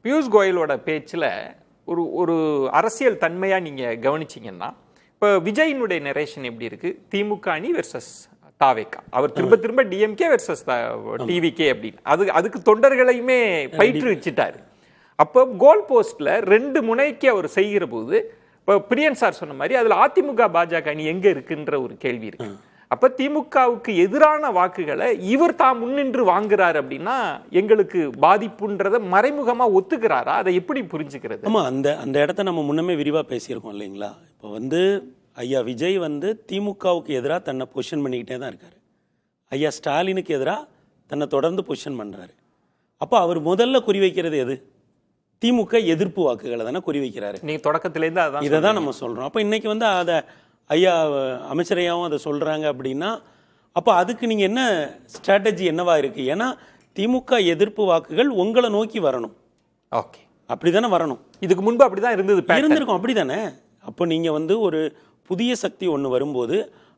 பியூஷ் கோயலோட பேச்சில் ஒரு ஒரு அரசியல் தன்மையாக நீங்கள் கவனிச்சிங்கன்னா, இப்போ விஜயினுடைய நரேஷன் எப்படி இருக்கு? திமுக அணி வெர்சஸ் தாவேகா, அவர் திரும்ப திரும்ப டிஎம்கே வெர்சஸ் டிவிகே அப்படின்னு அதுக்கு தொண்டர்களையுமே பயிற்றுவிச்சிட்டாரு. அப்போ கோல் போஸ்ட்ல 2 முனைக்கு அவர் செய்கிற போது, இப்போ பிரியன் சார் சொன்ன மாதிரி அதில் அதிமுக பாஜக அணி எங்க இருக்குன்ற ஒரு கேள்வி இருக்கு. அப்ப திமுகவுக்கு எதிரான வாக்குகளை இவர் தான் முன்னின்று வாங்குறாரு அப்படின்னா எங்களுக்கு பாதிப்புன்றத மறைமுகமா ஒத்துக்கிறாரா? அதை எப்படி புரிஞ்சுக்கிறது? ஆமா, அந்த இடத்த நம்ம முன்னமே விரிவா பேசியிருக்கோம் இல்லைங்களா? இப்போ ஐயா விஜய் திமுகவுக்கு எதிராக தன்னை பொசிஷன் பண்ணிக்கிட்டே தான் இருக்காரு. ஐயா ஸ்டாலினுக்கு எதிராக தன்னை தொடர்ந்து பொசிஷன் பண்றாரு. அப்போ அவர் முதல்ல குறிவைக்கிறது எது? திமுக எதிர்ப்பு வாக்குகளை தானே குறிவைக்கிறாரு. நீங்க தொடக்கத்திலேருந்து இதை தான் நம்ம சொல்றோம். அப்போ இன்னைக்கு அதை ஐயா அமைச்சரையாவும் அதை சொல்றாங்க அப்படின்னா, அப்போ அதுக்கு நீங்க என்ன ஸ்ட்ராட்டஜி என்னவா இருக்கு? ஏன்னா திமுக எதிர்ப்பு வாக்குகள் உங்களை நோக்கி வரணும். ஓகே, அப்படிதானே வரணும். இதுக்கு முன்பு அப்படிதான் இருந்திருக்கும். அப்படிதானே. அப்போ நீங்க ஒரு புதிய சக்தி ஒன்று வரும்போது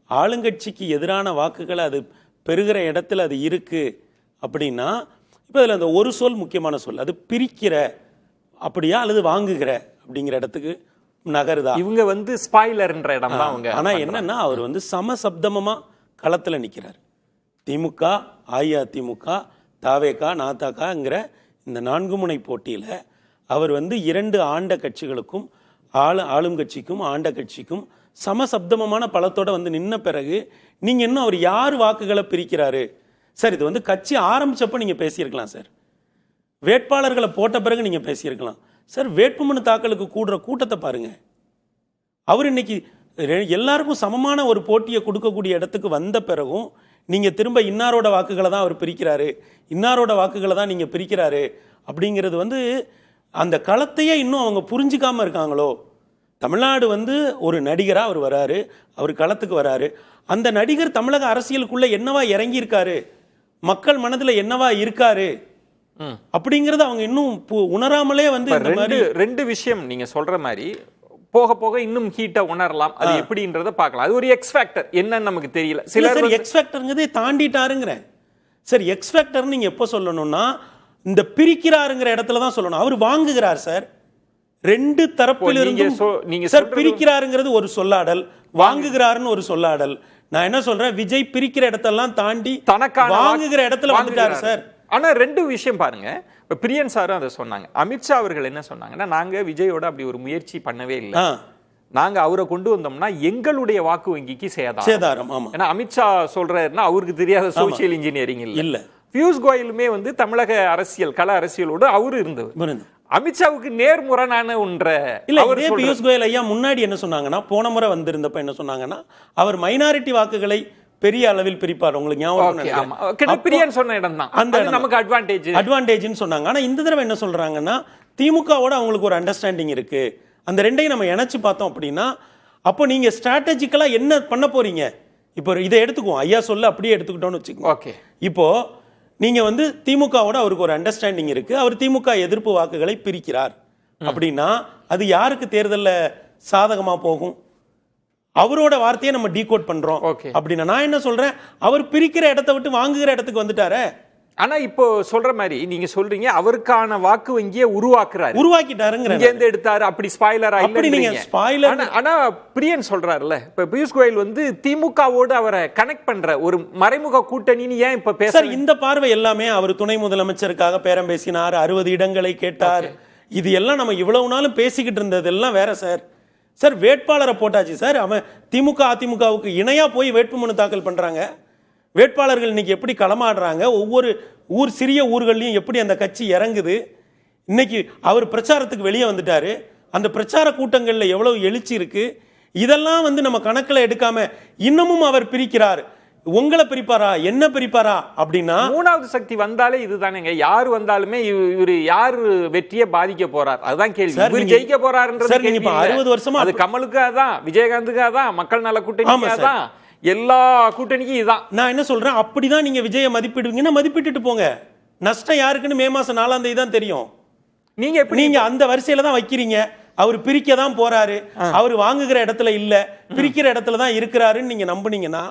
ஆளுங்கட்சிக்கு எதிரான வாக்குகளை அது பெறுகிற இடத்துல அது இருக்கு அப்படின்னா, இப்போ அதில் அந்த ஒரு சொல் முக்கியமான சொல், அது பிரிக்கிற அப்படியா அல்லது வாங்குகிற அப்படிங்கிற இடத்துக்கு நகருதா? இவங்க ஸ்பாயிலர்ன்ற இடம் தான் அவங்க. ஆனா என்னன்னா அவர் சமசப்தமா களத்துல நிக்கிறார். திமுக, அஇஅதிமுக, தாவேகா, நாதாகாங்கிற இந்த 4 முனை போட்டியில அவர் 2 ஆண்ட கட்சிகளுக்கும் ஆளும் கட்சிக்கும் ஆண்ட கட்சிக்கும் சமசப்தமான பலத்தோட நின்ன பிறகு நீங்க இன்னும் அவர் யார் வாக்குகளை பிரிக்கிறாரு? சார், இது கட்சி ஆரம்பிச்சப்ப நீங்க பேசியிருக்கலாம் சார். வேட்பாளர்களை போட்ட பிறகு நீங்க பேசியிருக்கலாம் சார். வேட்புமனு தாக்கலுக்கு கூடுற கூட்டத்தை பாருங்க. அவர் இன்னைக்கு எல்லாருக்கும் சமமான ஒரு போட்டியை கொடுக்கக்கூடிய இடத்துக்கு வந்த பிறகும் நீங்க திரும்ப இன்னாரோட வாக்குகளை தான் அவர் பிரிக்கிறாரு, இன்னாரோட வாக்குகளை தான் நீங்க பிரிக்கிறாரு அப்படிங்கிறது அந்த களத்தையே இன்னும் அவங்க புரிஞ்சுக்காம இருக்காங்களோ? தமிழ்நாடு ஒரு நடிகரா அவர் வராரு, அவர் களத்துக்கு வராரு. அந்த நடிகர் தமிழக அரசியலுக்குள்ள என்னவா இறங்கி இருக்காரு, மக்கள் மனதில் என்னவா இருக்காரு அப்படிங்கறது அவங்க இன்னும் உணராமலே ரெண்டு விஷயம் நீங்க சொல்ற மாதிரி போக போக இன்னும் ஹீட்டா உணரலாம். அது எப்படின்றத பார்க்கலாம். அது ஒரு எக்ஸ் ஃபேக்டர் என்னன்னு நமக்கு தெரியல. சிலர் எக்ஸ் ஃபேக்டர்ங்கிறதே தாண்டிட்டாருங்கிற. சரி, எக்ஸ் ஃபேக்டர் நீங்க எப்போ சொல்லணும்னா இந்த பிரிக்கிறாருங்கிற இடத்துல தான் சொல்லணும். அவர் வாங்குகிறார் சார். 2 தரப்பிலிருந்து நீங்க சார் பிரிக்கிறாருங்கிறது ஒரு சொல்லாடல், வாங்குகிறாருன்னு ஒரு சொல்லாடல். நான் என்ன சொல்றேன், விஜய் பிரிக்கிற இடத்தெல்லாம் தாண்டி வாங்குகிற இடத்துல வந்துட்டாரு சார். ஆனா 2 விஷயம் பாருங்க. இப்ப பிரியன் சாரும் அதை சொன்னாங்க. அமித்ஷா அவர்கள் என்ன சொன்னாங்கன்னா, நாங்க விஜயோட அப்படி ஒரு முயற்சி பண்ணவே இல்லை, நாங்க அவரை கொண்டு வந்தோம்னா எங்களுடைய வாக்கு வங்கிக்கு சேதாரம். ஏன்னா அமித்ஷா சொல்றாருன்னா அவருக்கு தெரியாத சோசியல் இன்ஜினியரிங் இல்ல. பியூஷ் கோயலுமே தமிழக அரசியல் கள அரசியலோடு அவரு இருந்தவர். அமித்ஷாவுக்கு நேர்முரணான ஒன்ற இல்ல. பியூஷ் கோயல் ஐயா முன்னாடி என்ன சொன்னாங்கன்னா, போன முறை வந்திருந்தப்ப என்ன சொன்னாங்கன்னா, அவர் மைனாரிட்டி வாக்குகளை பெரிய அளவில் பிரிப்பார். உங்களுக்கு ஞாபகம் சொன்ன இடம் தான் அந்த நமக்கு அட்வான்டேஜ்னு சொன்னாங்க. ஆனா இந்த தடவை என்ன சொல்றாங்கன்னா, திமுகவோட அவங்களுக்கு ஒரு அண்டர்ஸ்டாண்டிங் இருக்கு. அந்த 2ஐயும் நம்ம இணைச்சு பார்த்தோம் அப்படின்னா, அப்போ நீங்க ஸ்ட்ராட்டஜிக்கலா என்ன பண்ண போறீங்க? இப்போ இதை எடுத்துக்குவோம், ஐயா சொல்ல அப்படியே எடுத்துக்கிட்டோம்னு வச்சுக்கோங்க. இப்போ நீங்க திமுகவோட அவருக்கு ஒரு அண்டர்ஸ்டாண்டிங் இருக்கு, அவர் திமுக எதிர்ப்பு வாக்குகளை பிரிக்கிறார் அப்படின்னா அது யாருக்கு தேர்தல்ல சாதகமா போகும்? அவரோட வார்த்தையை நம்ம டீகோட் பண்றோம் அப்படின்னா நான் என்ன சொல்றேன், அவர் பிரிக்கிற இடத்தை விட்டு வாங்குகிற இடத்துக்கு வந்துட்டாரு. ஆனா இப்போ சொல்ற மாதிரி நீங்க சொல்றீங்க அவருக்கான வாக்கு வங்கியை உருவாக்கிட்டாருங்க, எடுத்தாரு, அப்படி ஸ்பாயிலரா இல்ல. ஆனா பிரியன் சொல்றாருல்ல, இப்ப பியூஷ் கோயல் திமுகவோடு அவரை கனெக்ட் பண்ற ஒரு மறைமுக கூட்டணின்னு ஏன் இப்ப பேச? இந்த பார்வை எல்லாமே அவர் துணை முதலமைச்சருக்காக பேரம் பேசினார், 60 இடங்களை கேட்டார். இது எல்லாம் நம்ம இவ்வளவு நாளும் பேசிக்கிட்டு இருந்தது எல்லாம் வேற சார். சார், வேட்பாளரை போட்டாச்சு சார். அவன் திமுக அதிமுகவுக்கு இணையா போய் வேட்புமனு தாக்கல் பண்றாங்க. வேட்பாளர்கள் இன்னைக்கு எப்படி களமாடுறாங்க, ஒவ்வொரு சிறிய ஊர்கள்லையும் எப்படி அந்த கட்சி இறங்குது. இன்னைக்கு அவர் பிரச்சாரத்துக்கு வெளியே வந்துட்டாரு. அந்த பிரச்சார கூட்டங்கள்ல எவ்வளவு எழுச்சி இருக்கு. இதெல்லாம் நம்ம கணக்கில் எடுக்காம இன்னமும் அவர் பிரிக்கிறார். உங்களை பிரிப்பாரா, என்ன பிரிப்பாரா அப்படின்னா, 3வது சக்தி வந்தாலே இதுதானேங்க. யாரு வந்தாலுமே இவரு யாரு வெற்றியை பாதிக்க போறார், அதுதான் கேள்வி. இவர் ஜெயிக்க போறாருன்றது 60 வருஷமா அது கமலுக்காக தான், விஜயகாந்துக்காக தான், மக்கள் நல கூட்டணிக்காக தான், எல்லா கூட்டணிக்கும் இதுதான். நான் என்ன சொல்றேன், அப்படிதான் நீங்க விஜய மதிப்பிடுவீங்கன்னா மதிப்பிட்டு போங்க. நஷ்டம் யாருக்குன்னு மே மாசம் 4ஆம் தேதி தான் தெரியும். நீங்க அந்த வரிசையில தான் வைக்கிறீங்க. அவர் பிரிக்க தான் போறாரு, அவர் வாங்குகிற இடத்துல இல்ல, பிரிக்கிற இடத்துல தான் இருக்கிறாருன்னு நீங்க நம்புனீங்கன்னா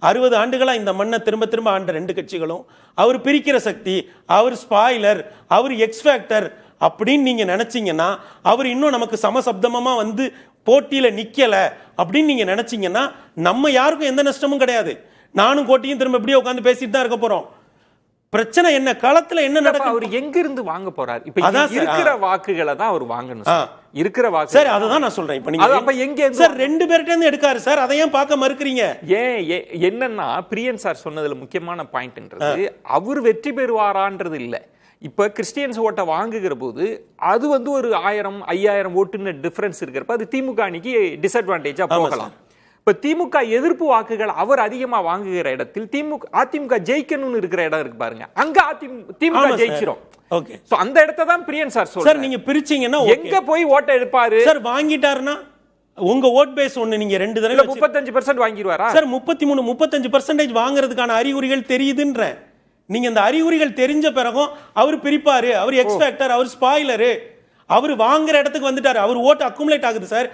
60 ஆண்டுகளா இந்த மண்ணை திரும்ப திரும்ப ஆண்ட 2 கட்சிகளும் அவர் பிரிக்கிற சக்தி, அவர் ஸ்பாயிலர், அவர் எக்ஸ் ஃபேக்டர் அப்படின்னு நீங்க நினைச்சீங்கன்னா அவர் இன்னும் நமக்கு சமசப்தமா வந்து போட்டியில நிக்கல அப்படின்னு நீங்க நினைச்சீங்கன்னா நம்ம யாருக்கும் எந்த நஷ்டமும் கிடையாது. நானும் கோட்டியும் திரும்ப இப்படியே உட்கார்ந்து பேசிட்டு தான் இருக்க போறோம். பிரச்சனை என்ன, களத்துல என்ன நடக்கும்? அவர் எங்க இருந்து வாங்க போறாரு? இப்ப இருக்கிற வாக்குகளை தான் அவர் வாங்கணும். இருக்கிற வாக்கு சரி, அததான் நான் சொல்றேன். இப்ப நீங்க அப்ப எங்க சார் 2 பேர்ட்ட இருந்து எடுக்காரு சார், அதை ஏன் பார்க்க மறுக்கிறீங்க? ஏன் என்னன்னா பிரியன் சார் சொன்னதுல முக்கியமான பாயிண்ட்ன்றது அவர் வெற்றி பெறுவாரான்றது இல்ல. இப்ப கிறிஸ்டியன்ஸ் ஓட்டை வாங்குகிற போது அது வந்து ஒரு 1000 5000 ஓட்டுன்னு டிஃபரன்ஸ் இருக்கிறப்ப அது திமுக அணிக்கு டிஸ்அட்வான்டேஜா போகலாம். இப்ப திமுக எதிர்ப்பு வாக்குகள் அவர் அதிகமா வாங்குகிற இடத்தில் அதிமுக ஜெயிக்கணும்னு இருக்கிற இடம் இருக்கு பாருங்க, அங்க திமுக ஜெயிச்சிரும். ஓகே, சோ அந்த இடத்தை தான் பிரியன் சார் சொல்றாரு. சார் நீங்க பிரிச்சீங்கன்னா எங்க போய் ஓட்டை எடுப்பாரு சார்? வாங்கிட்டாருன்னா உங்க ஓட் பேஸ் ஒண்ணு, நீங்க 2 தடவை 35% வாங்கிடுவாரா சார்? 33-35% வாங்குறதுக்கான அறிகுறிகள் தெரியுதுன்ற நீங்க இந்த அறிகுறிகள் தெரிஞ்ச பிறகும் அவர் பிரிப்பாரு, அவர் எக்ஸ் ஃபேக்டர், அவர் ஸ்பாயிலரு, அவர் வாங்குற இடத்துக்கு வந்துட்டாரு, அவர் ஓட்டு அக்குமுலேட் ஆகுது சார்,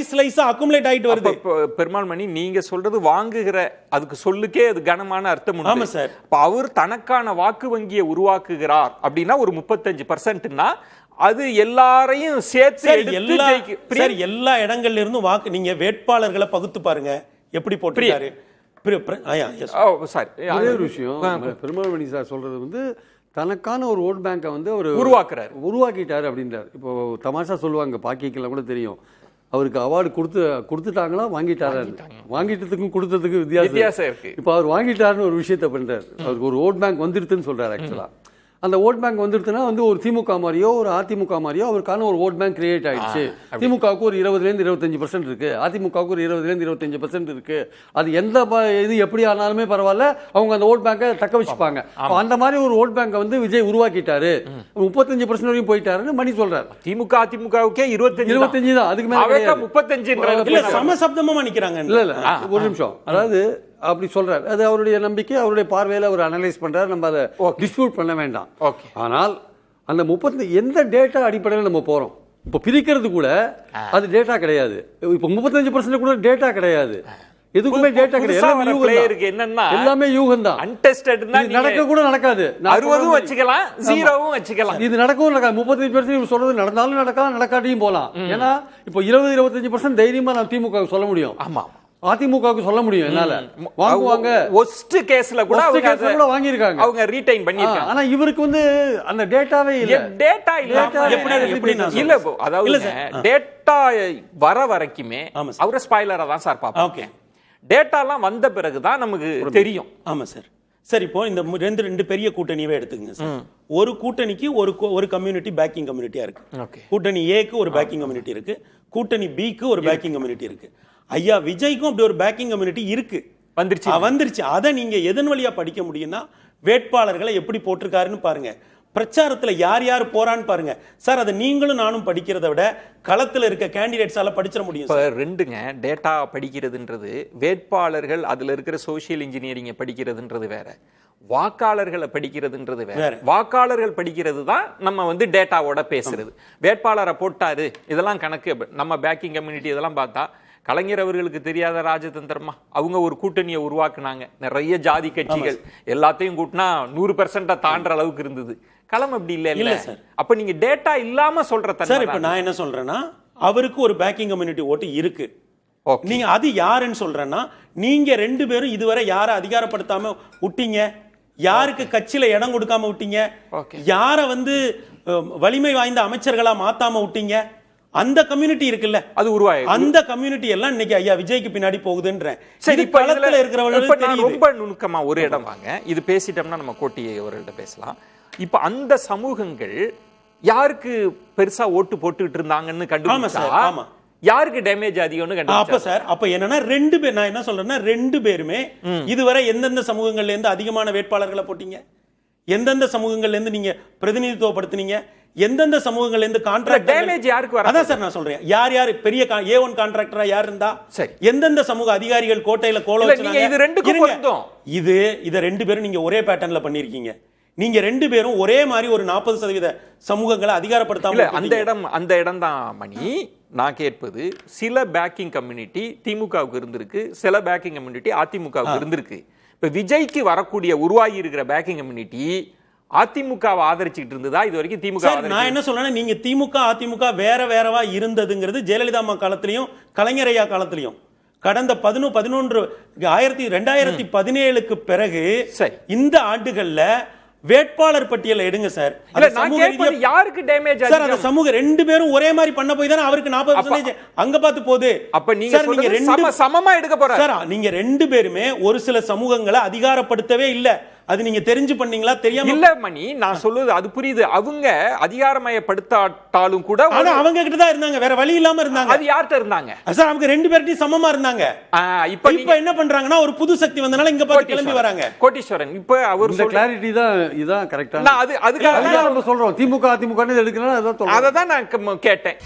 ஸ்லைஸா அக்குமுலேட் ஆயிட்டு வருது. பெருமாள் மணி நீங்க சொல்றது வாங்குகிற அதுக்கு சொல்லுக்கே அது கனமான அர்த்தம் உண்டு. ஆமா சார். அவர் தனக்கான வாக்கு வங்கியை உருவாக்குகிறார் அப்படின்னா ஒரு 35%னா அது எல்லாரையும் சேர்த்து எல்லா இடங்கள்ல இருந்தும் வாக்கு, நீங்க வேட்பாளர்களை பகுத்து பாருங்க எப்படி போட்டுருக்காரு. அதே ஒரு விஷயம் பெருமாள்மணி சார் சொல்றது வந்து தனக்கான ஒரு ஓட் பேங்கை வந்து அவர் உருவாக்கிட்டாரு அப்படின்றார். இப்போ தமாஷா சொல்லுவாங்க, பாக்கிக்கெல்லாம் கூட தெரியும், அவருக்கு அவார்டு கொடுத்துட்டாங்களா வாங்கிட்டாரா, வாங்கிட்டதுக்கும் கொடுத்ததுக்கும் வித்தியாசம் இருக்கு. இப்போ அவர் வாங்கிட்டாருன்னு ஒரு விஷயத்த பண்றாரு, அவருக்கு ஒரு ஓட் பேங்க் வந்துருதுன்னு சொல்றாரு. ஆக்சுவலா அந்த ஓட் பேங்க் வந்துருச்சுன்னா வந்து ஒரு திமுக மாதிரியோ ஒரு அதிமுக மாதிரியோ அவருக்கான ஒரு ஓட் பேங்க் கிரியேட் ஆயிடுச்சு. திமுகவுக்கு ஒரு 20-25% இருக்கு, அதிமுகவுக்கு ஒரு 20-25% இருக்கு. அது எந்த இது எப்படி ஆனாலுமே பரவாயில்ல, அவங்க அந்த ஓட் பேங்கை தக்க வச்சுப்பாங்க. அந்த மாதிரி ஒரு ஓட் பேங்கை வந்து விஜய் உருவாக்கிட்டாரு, 35% வரையும் போயிட்டாருன்னு மணி சொல்றாரு. திமுக அதிமுகவுக்கே 25 தான், அதுக்கு மேல 35 சமசப்தமா நிக்கிறாங்க. இல்ல ஒரு நிமிஷம், அதாவது அப்படி சொல்றாரு, அது அவருடைய நம்பிக்கை, அவருடைய பார்வையில அவர் அனலைஸ் பண்றாரு, நம்ம அதை டிஸ்பியூட் பண்ண வேண்டாம். ஆனால் அந்த 30 எந்த டேட்டா அடிப்படையில் நம்ம போறோம், இப்ப பிரிக்கிறது கூட அது டேட்டா கிடையாது, இப்ப 35% கூட டேட்டா கிடையாது, எதுக்குமே டேட்டா கிடையாது, எல்லாமே யூகம் தான். நடக்க கூட நடக்காது, 60 வச்சுக்கலாம் 0வும் வச்சுக்கலாம், இது நடக்கவும் நடக்காது. 35% சொல்றது நடந்தாலும் நடக்கலாம், நடக்காட்டியும் போலாம். ஏன்னா இப்ப 20-25% தைரியமா நான் திமுக சொல்ல முடியும், ஆமா அதிமுகவுக்கு சொல்ல முடியும், என்னால வாங்குவாங்க. ஒஸ்ட் கேஸ்ல கூட வாங்கியிருக்காங்க, அவங்க ரீடைன் பண்ணிருக்காங்க. ஆனா இவருக்கு வந்து அந்த டேட்டாவே இல்ல, டேட்டா இல்ல. அதாவது டேட்டா வர வரைக்குமே அவர ஸ்பாயிலரா தான் சார் பாப்போம். ஓகே, டேட்டா எல்லாம் வந்த பிறகுதான் நமக்கு தெரியும். ஆமா சார். சரி, இப்போ இந்த ரெண்டு பெரிய கூட்டணியவே எடுத்துக்கங்க சார். ஒரு கூட்டணிக்கு ஒரு கம்யூனிட்டி பேக்கிங் கம்யூனிட்டியா இருக்கு. கூட்டணி ஏக்கு ஒரு பேக்கிங் கம்யூனிட்டி இருக்கு, கூட்டணி பிக்கு ஒரு பேக்கிங் கம்யூனிட்டி இருக்கு. ஐயா விஜய்க்கும் அப்படி ஒரு பேக்கிங் கம்யூனிட்டி இருக்கு, வந்துருச்சு. அதை நீங்க எதன் வழியா படிக்க முடியும்னா வேட்பாளர்களை எப்படி போட்டிருக்காருன்னு பாருங்க, பிரச்சாரத்துல யார் யார் போறான்னு பாருங்க சார். அதை நீங்களும் நானும் படிக்கிறத விட களத்துல இருக்க கேண்டிடேட்ஸால படிச்சிட முடியும். இப்ப ரெண்டுங்க, டேட்டா படிக்கிறதுன்றது வேட்பாளர்கள் அதுல இருக்கிற சோசியல் இன்ஜினியரிங் படிக்கிறதுன்றது வேற, வாக்காளர்களை படிக்கிறதுன்றது வேற. வாக்காளர்கள் படிக்கிறது தான் நம்ம வந்து டேட்டாவோட பேசுறது. வேட்பாளரை போட்டாரு இதெல்லாம் கணக்கு, நம்ம பேக்கிங் கம்யூனிட்டி இதெல்லாம் பார்த்தா கலைஞர் அவர்களுக்கு தெரியாத ராஜதந்திரமா அவங்க ஒரு கூட்டணியை உருவாக்குனாங்க, நிறைய ஜாதி கட்சிகள் எல்லாத்தையும் கூட்டினா 100% தாண்டுற அளவுக்கு இருந்தது. களம் அப்படி இல்ல சார். அப்ப நீங்க டேட்டா இல்லாம சொல்ற சார். இப்ப நான் என்ன சொல்றேன்னா அவருக்கு ஒரு பேக்கிங் கம்யூனிட்டி ஓட்டு இருக்கு, நீங்க அது யாருன்னு சொல்றேன்னா நீங்க 2 பேரும் இதுவரை யாரை அதிகாரப்படுத்தாம விட்டீங்க, யாருக்கு கட்சியில இடம் கொடுக்காம விட்டீங்க, யார வந்து வலிமை வாய்ந்த அமைச்சர்களா மாத்தாம விட்டீங்க, அந்த கம்யூனிட்டி இருக்குல்ல, அது உருவாயி அந்த கம்யூனிட்டி எல்லாம் இன்னைக்கு ஐயா விஜய்க்கு பின்னாடி போகுதுன்றேன். சரி, களத்துல இருக்கிறவங்க ரொம்ப நுணுக்கமா ஒரு இடம் வாங்க, இது பேசிட்டோம்னா நம்ம கோட்டியை அவர்கள்ட்ட பேசலாம். இப்ப அந்த சமூகங்கள் யாருக்கு பெருசா ஓட்டு போட்டுட்டு இருந்தாங்கன்னு கண்டுபிடிச்சா யாருக்கு டேமேஜ் அதிகம்னு கண்டுபிடிச்சா. அப்ப சார் அப்ப என்னன்னா 2 பேர், நான் என்ன சொல்றேன்னா 2 பேருமே இதுவரை எந்தெந்த சமூகங்கள்ல இருந்து அதிகமான வேட்பாளர்களை போட்டீங்க, எந்தெந்த சமூகங்கள்ல இருந்து நீங்க பிரதிநிதித்துவப்படுத்தினீங்க, எந்தெந்த சமூகங்கள்ல இருந்து கான்ட்ராக்ட் டேமேஜ் யாருக்கு வர. அதான் சார் நான் சொல்றேன், யார் பெரிய A1 கான்ட்ராக்டரா யார் இருந்தா, எந்தெந்த சமூக அதிகாரிகள் கோட்டையில கோல வச்சாங்க, இது ரெண்டுக்கும் பொருந்தும். இத 2 பேரும் நீங்க ஒரே பேட்டர்ன்ல பண்ணிருக்கீங்க. நீங்க 2 பேரும் ஒரே மாதிரி ஒரு 40% சமூகங்களை அதிகாரப்படுத்தாம அந்த இடம் தான் மணி. நான் கேட்பது, சில பேக்கிங் கம்யூனிட்டி திமுகவுக்கு இருந்திருக்கு, சில பேக்கிங் கம்யூனிட்டி அதிமுகவுக்கு இருந்திருக்கு. இப்ப விஜய்க்கு வரக்கூடிய உருவாகி இருக்கிற பேக்கிங் கம்யூனிட்டி அதிமுகவை ஆதரிச்சுட்டு இருந்ததா இது வரைக்கும் திமுக சார், நான் என்ன சொல்றேன்னா நீங்க திமுக அதிமுக வேறவா இருந்ததுங்கிறது ஜெயலலிதா அம்மா காலத்திலையும் கலைஞர் ஐயா காலத்திலையும் கடந்த 2017க்கு பிறகு சரி. இந்த ஆண்டுகள்ல வேட்பாளர் பட்டியலை எடுங்க சார். இல்ல, நான் கேட்பது யாருக்கு டேமேஜ் சார், அந்த சமூக ரெண்டு பேரும் ஒரே மாதிரி பண்ண போய் தானே அவருக்கு 40% அங்க பார்த்து போகுது. அப்ப நீங்க சொல்றது சமமா எடுக்க போற சார், நீங்க ரெண்டு பேருமே ஒரு சில சமூகங்களை அதிகாரப்படுத்தவே இல்ல. அது நீங்க தெரிஞ்சு பண்ணீங்களா தெரியாம இல்ல மணி, நான் சொல்லுது அது புரியுது. அவங்க அதிகாரமயப்படுத்தாட்டாலும் கூட ஆனா அவங்க கிட்ட தான் இருந்தாங்க, வேற வழி இல்லாம இருந்தாங்க. அது யார்கிட்ட இருந்தாங்க சார்? அவங்க ரெண்டு பேர்ட்டையும் சமமா இருந்தாங்க. இப்ப என்ன பண்றாங்கன்னா ஒரு புது சக்தி வந்தனால இங்க பார்த்து கிளம்பி வராங்க. கோட்டீஸ்வரன் இப்ப அவர் இந்த கிளாரிட்டி தான் இதான் கரெக்ட்டா. அதுக்காக நம்ம சொல்றோம் திமுக அதிமுக எடுக்கணும், அதான் நான் கேட்டேன்.